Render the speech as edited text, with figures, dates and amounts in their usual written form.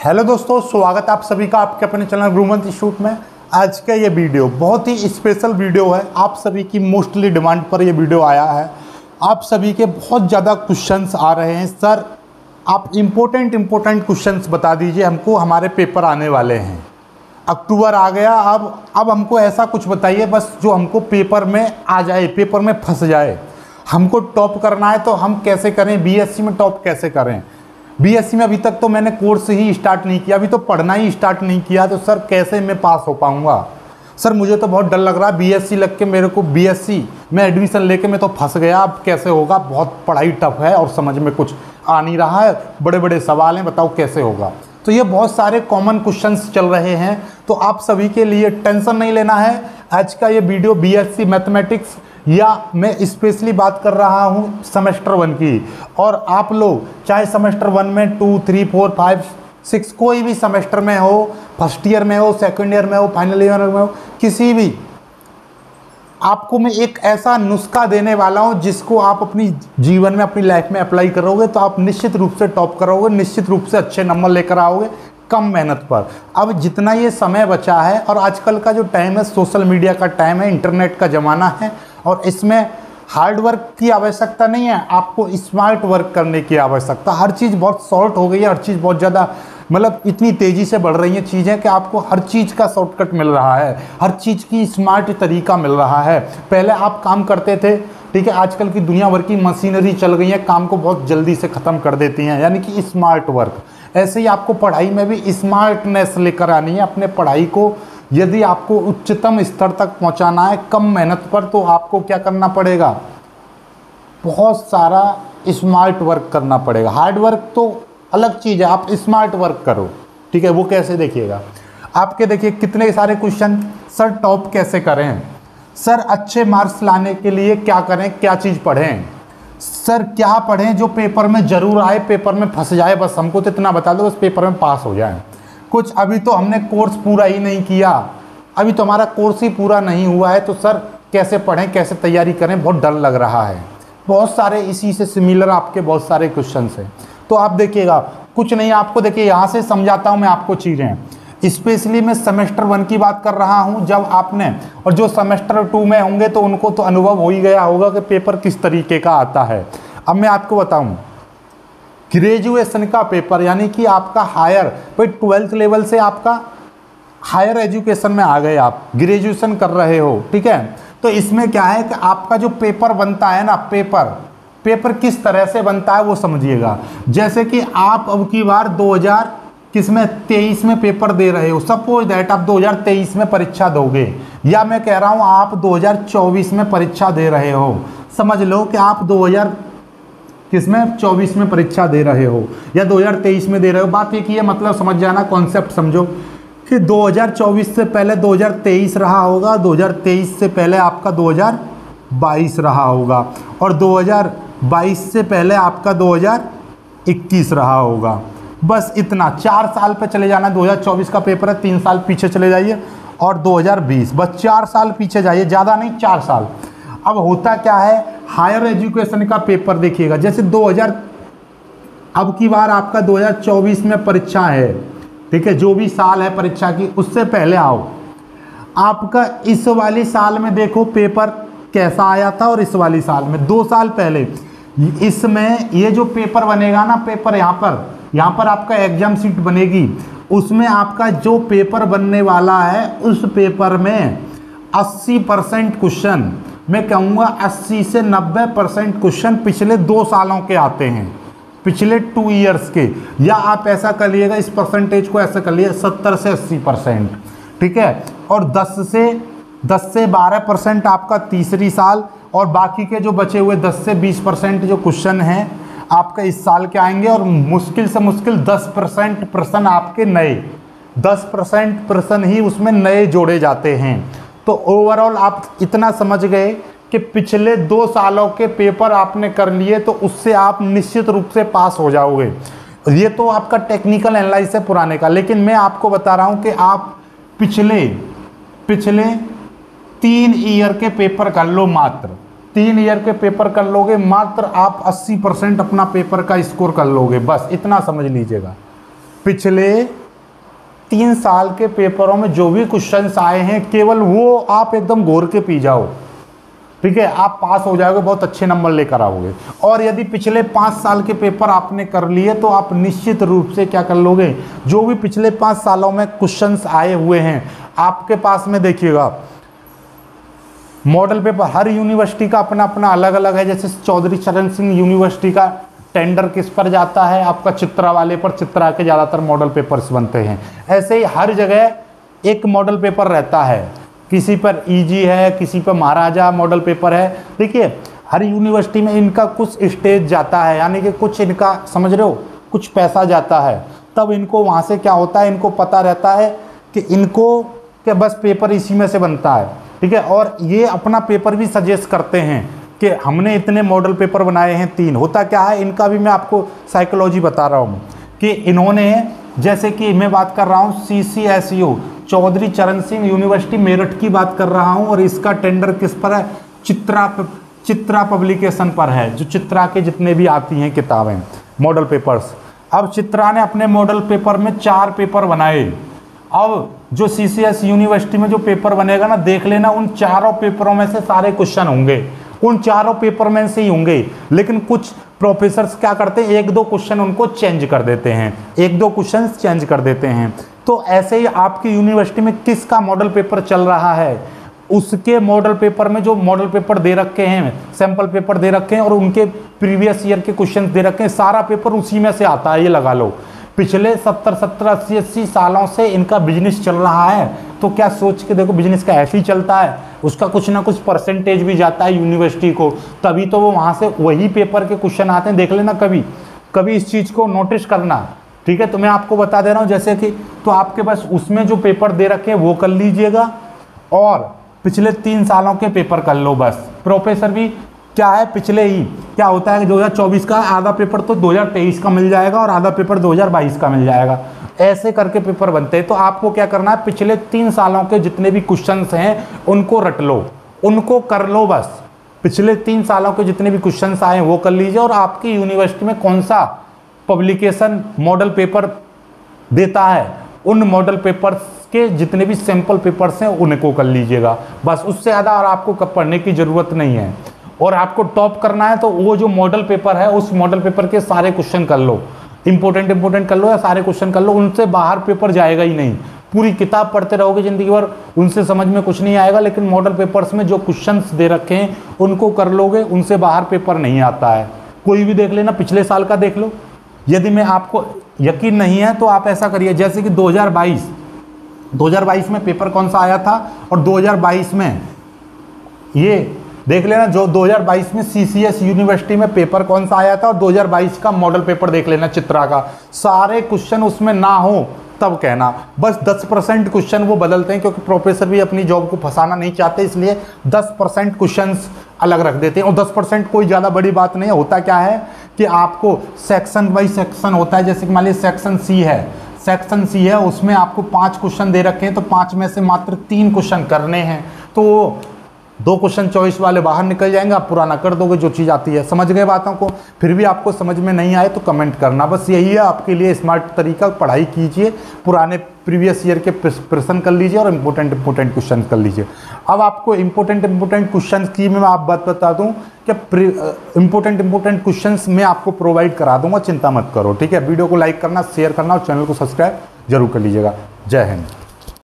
Hello दोस्तों, स्वागत आप सभी का आपके अपने चैनल गुरुमंत इंस्टीट्यूट में। आज का ये वीडियो बहुत ही स्पेशल वीडियो है। आप सभी की मोस्टली डिमांड पर ये वीडियो आया है। आप सभी के बहुत ज़्यादा क्वेश्चंस आ रहे हैं, सर आप इम्पोर्टेंट क्वेश्चंस बता दीजिए हमको, हमारे पेपर आने वाले हैं, अक्टूबर आ गया। अब हमको ऐसा कुछ बताइए बस जो हमको पेपर में आ जाए, पेपर में फंस जाए। हमको टॉप करना है तो हम कैसे करें, बीएससी में टॉप कैसे करें। बीएससी में अभी तक तो मैंने कोर्स ही स्टार्ट नहीं किया, अभी तो पढ़ना ही स्टार्ट नहीं किया, तो सर कैसे मैं पास हो पाऊंगा। सर मुझे तो बहुत डर लग रहा है, बीएससी लग के मेरे को बीएससी में एडमिशन लेके मैं तो फंस गया। अब कैसे होगा, बहुत पढ़ाई टफ है और समझ में कुछ आ नहीं रहा है, बड़े बड़े सवाल हैं, बताओ कैसे होगा। तो ये बहुत सारे कॉमन क्वेश्चंस चल रहे हैं, तो आप सभी के लिए टेंशन नहीं लेना है। आज का ये वीडियो बीएससी मैथमेटिक्स या मैं स्पेशली बात कर रहा हूँ सेमेस्टर 1 की। और आप लोग चाहे सेमेस्टर 1 में 2, 3, 4, 5, 6 कोई भी सेमेस्टर में हो, फर्स्ट ईयर में हो, सेकंड ईयर में हो, फाइनल ईयर में हो, किसी भी, आपको मैं एक ऐसा नुस्खा देने वाला हूँ जिसको आप अपनी जीवन में, अपनी लाइफ में अप्लाई करोगे तो आप निश्चित रूप से टॉप करोगे, निश्चित रूप से अच्छे नंबर लेकर आओगे कम मेहनत पर। अब जितना ये समय बचा है, और आजकल का जो टाइम है सोशल मीडिया का टाइम है, इंटरनेट का ज़माना है, और इसमें हार्ड वर्क की आवश्यकता नहीं है, आपको स्मार्ट वर्क करने की आवश्यकता। हर चीज़ बहुत शॉर्ट हो गई है, हर चीज़ बहुत ज़्यादा मतलब इतनी तेज़ी से बढ़ रही हैं चीज़ें कि आपको हर चीज़ का शॉर्टकट मिल रहा है, हर चीज़ की स्मार्ट तरीका मिल रहा है। पहले आप काम करते थे, ठीक है, आजकल की दुनिया भर की मशीनरी चल गई है, काम को बहुत जल्दी से ख़त्म कर देती हैं, यानी कि स्मार्ट वर्क। ऐसे ही आपको पढ़ाई में भी स्मार्टनेस लेकर आनी है अपने पढ़ाई को। यदि आपको उच्चतम स्तर तक पहुंचाना है कम मेहनत पर, तो आपको क्या करना पड़ेगा, बहुत सारा स्मार्ट वर्क करना पड़ेगा। हार्ड वर्क तो अलग चीज़ है, आप स्मार्ट वर्क करो, ठीक है। वो कैसे देखिएगा, आपके देखिए कितने सारे क्वेश्चन। सर टॉप कैसे करें, सर अच्छे मार्क्स लाने के लिए क्या करें, क्या चीज़ पढ़ें, सर क्या पढ़ें जो पेपर में ज़रूर आए, पेपर में फंस जाए, बस हमको तो इतना बता दो बस पेपर में पास हो जाए। कुछ अभी तो हमने कोर्स पूरा ही नहीं किया, अभी तो हमारा कोर्स ही पूरा नहीं हुआ है, तो सर कैसे पढ़ें, कैसे तैयारी करें, बहुत डर लग रहा है। बहुत सारे इसी से सिमिलर आपके बहुत सारे क्वेश्चंस हैं, तो आप देखिएगा कुछ नहीं, आपको देखिए यहाँ से समझाता हूँ मैं आपको चीज़ें। स्पेशली मैं सेमेस्टर 1 की बात कर रहा हूँ, जब आपने, और जो सेमेस्टर 2 में होंगे तो उनको तो अनुभव हो ही गया होगा कि पेपर किस तरीके का आता है। अब मैं आपको बताऊँ, ग्रेजुएशन का पेपर यानी कि आपका हायर, भाई 12th लेवल से आपका हायर एजुकेशन में आ गए, आप ग्रेजुएशन कर रहे हो, ठीक है। तो इसमें क्या है कि आपका जो पेपर बनता है ना, पेपर किस तरह से बनता है वो समझिएगा। जैसे कि आप अब की बार 2023 में पेपर दे रहे हो, सपोज दैट आप 2023 में परीक्षा दोगे, या मैं कह रहा हूँ आप 2024 में परीक्षा दे रहे हो। समझ लो कि आप 2024 में परीक्षा दे रहे हो या 2023 में दे रहे हो, बात एक ही है, मतलब समझ जाना, कॉन्सेप्ट समझो कि 2024 से पहले 2023 रहा होगा, 2023 से पहले आपका 2022 रहा होगा, और 2022 से पहले आपका 2021 रहा होगा। बस इतना, 4 साल पे चले जाना। 2024 का पेपर है, 3 साल पीछे चले जाइए, और 2020, बस 4 साल पीछे जाइए, ज़्यादा नहीं, 4 साल। अब होता क्या है, हायर एजुकेशन का पेपर देखिएगा, जैसे अब की बार आपका 2024 में परीक्षा है, ठीक है, जो भी साल है परीक्षा की, उससे पहले आओ, आपका इस वाली साल में देखो पेपर कैसा आया था, और इस वाली साल में 2 साल पहले, इसमें ये जो पेपर बनेगा ना, पेपर यहाँ पर आपका एग्जाम सीट बनेगी, उसमें आपका जो पेपर बनने वाला है उस पेपर में 80% क्वेश्चन, मैं कहूँगा 80 से 90% क्वेश्चन पिछले 2 सालों के आते हैं, पिछले 2 ईयर्स के। या आप ऐसा कर लिएगा, इस परसेंटेज को ऐसा कर लिए 70 से 80%, ठीक है, और 10 से 12% आपका तीसरी साल, और बाकी के जो बचे हुए 10 से 20% जो क्वेश्चन हैं आपका इस साल के आएंगे, और मुश्किल से मुश्किल 10% प्रश्न आपके नए, 10% प्रश्न ही उसमें नए जोड़े जाते हैं। तो ओवरऑल आप इतना समझ गए कि पिछले 2 सालों के पेपर आपने कर लिए, तो उससे आप निश्चित रूप से पास हो जाओगे। ये तो आपका टेक्निकल एनालिसिस है पुराने का, लेकिन मैं आपको बता रहा हूँ कि आप पिछले 3 ईयर के पेपर कर लो, मात्र 3 ईयर के पेपर कर लोगे, मात्र आप 80% अपना पेपर का स्कोर कर लोगे, बस इतना समझ लीजिएगा। पिछले 3 साल के पेपरों में जो भी क्वेश्चंस आए हैं केवल वो आप एकदम घोर के पी जाओ, ठीक है, आप पास हो जाओगे, बहुत अच्छे नंबर लेकर आओगे। और यदि पिछले 5 साल के पेपर आपने कर लिए तो आप निश्चित रूप से क्या कर लोगे, जो भी पिछले 5 सालों में क्वेश्चंस आए हुए हैं आपके पास में, देखिएगा मॉडल पेपर हर यूनिवर्सिटी का अपना अपना अलग अलग है। जैसे चौधरी चरण सिंह यूनिवर्सिटी का टेंडर किस पर जाता है, आपका चित्रा वाले पर, चित्रा के ज़्यादातर मॉडल पेपर्स बनते हैं। ऐसे ही हर जगह एक मॉडल पेपर रहता है, किसी पर ईजी है, किसी पर महाराजा मॉडल पेपर है। देखिए हर यूनिवर्सिटी में इनका कुछ स्टेज जाता है, यानी कि कुछ इनका, समझ रहे हो, कुछ पैसा जाता है, तब इनको वहाँ से क्या होता है, इनको पता रहता है कि इनको कि बस पेपर इसी में से बनता है, ठीक है। और ये अपना पेपर भी सजेस्ट करते हैं कि हमने इतने मॉडल पेपर बनाए हैं 3। होता क्या है इनका भी मैं आपको साइकोलॉजी बता रहा हूँ कि इन्होंने, जैसे कि मैं बात कर रहा हूँ CCSU चौधरी चरण सिंह यूनिवर्सिटी मेरठ की बात कर रहा हूँ, और इसका टेंडर किस पर है, चित्रा पब्लिकेशन पर है, जो चित्रा के जितने भी आती हैं किताबें मॉडल पेपर्स। अब चित्रा ने अपने मॉडल पेपर में 4 पेपर बनाए। अब जो CCS यूनिवर्सिटी में जो पेपर बनेगा ना, देख लेना उन 4 पेपरों में से सारे क्वेश्चन होंगे, उन 4 पेपर में से ही होंगे। लेकिन कुछ प्रोफेसर्स क्या करते हैं, 1-2 क्वेश्चन उनको चेंज कर देते हैं, 1-2 क्वेश्चन चेंज कर देते हैं। तो ऐसे ही आपकी यूनिवर्सिटी में किसका मॉडल पेपर चल रहा है, उसके मॉडल पेपर में जो मॉडल पेपर दे रखे हैं, सैंपल पेपर दे रखे हैं, और उनके प्रीवियस ईयर के क्वेश्चन दे रखे हैं, सारा पेपर उसी में से आता है। ये लगा लो पिछले 70, 80 सालों से इनका बिजनेस चल रहा है। तो क्या सोच के देखो, बिजनेस का ऐसे ही चलता है, उसका कुछ ना कुछ परसेंटेज भी जाता है यूनिवर्सिटी को, तभी तो वो वहाँ से वही पेपर के क्वेश्चन आते हैं। देख लेना, कभी इस चीज़ को नोटिस करना, ठीक है। तो मैं आपको बता दे रहा हूँ, जैसे कि तो आपके पास उसमें जो पेपर दे रखे हैं वो कर लीजिएगा, और पिछले 3 सालों के पेपर कर लो बस। प्रोफेसर भी क्या है, पिछले ही क्या होता है कि 2024 का आधा पेपर तो 2023 का मिल जाएगा और आधा पेपर 2022 का मिल जाएगा, ऐसे करके पेपर बनते हैं। तो आपको क्या करना है, पिछले 3 सालों के जितने भी क्वेश्चंस हैं उनको रट लो, उनको कर लो बस। पिछले 3 सालों के जितने भी क्वेश्चंस आए वो कर लीजिए, और आपकी यूनिवर्सिटी में कौन सा पब्लिकेशन मॉडल पेपर देता है, उन मॉडल पेपर्स के जितने भी सैंपल पेपर्स हैं उनको कर लीजिएगा बस। उससे ज़्यादा और आपको पढ़ने की ज़रूरत नहीं है। और आपको टॉप करना है तो वो जो मॉडल पेपर है उस मॉडल पेपर के सारे क्वेश्चन कर लो, इंपॉर्टेंट कर लो, या सारे क्वेश्चन कर लो, उनसे बाहर पेपर जाएगा ही नहीं। पूरी किताब पढ़ते रहोगे ज़िंदगी भर, उनसे समझ में कुछ नहीं आएगा। लेकिन मॉडल पेपर्स में जो क्वेश्चंस दे रखे हैं उनको कर लोगे, उनसे बाहर पेपर नहीं आता है। कोई भी देख लेना, पिछले साल का देख लो। यदि मैं आपको यकीन नहीं है तो आप ऐसा करिए, जैसे कि 2022 में पेपर कौन सा आया था, और 2022 में ये देख लेना, जो 2022 में CCS यूनिवर्सिटी में पेपर कौन सा आया था, और 2022 का मॉडल पेपर देख लेना चित्रा का। सारे क्वेश्चन उसमें ना हो तब कहना, बस 10% क्वेश्चन वो बदलते हैं, क्योंकि प्रोफेसर भी अपनी जॉब को फंसाना नहीं चाहते, इसलिए 10% क्वेश्चंस अलग रख देते हैं। और 10% कोई ज़्यादा बड़ी बात नहीं है। होता क्या है कि आपको सेक्शन बाई सेक्शन होता है, जैसे कि मान लीजिए सेक्शन सी है, उसमें आपको 5 क्वेश्चन दे रखे हैं, तो 5 में से मात्र 3 क्वेश्चन करने हैं, तो 2 क्वेश्चन चॉइस वाले बाहर निकल जाएंगे, आप पुराना कर दोगे जो चीज़ आती है। समझ गए बातों को? फिर भी आपको समझ में नहीं आए तो कमेंट करना, बस यही है आपके लिए स्मार्ट तरीका। पढ़ाई कीजिए, पुराने प्रीवियस ईयर के प्रश्न कर लीजिए और इम्पोर्टेंट क्वेश्चन कर लीजिए। अब आपको इम्पोर्टेंट क्वेश्चन की मैं आप बात बता दूं कि इम्पोर्टेंट क्वेश्चन मैं आपको प्रोवाइड करा दूंगा, चिंता मत करो, ठीक है। वीडियो को लाइक करना, शेयर करना और चैनल को सब्सक्राइब जरूर कर लीजिएगा। जय हिंद।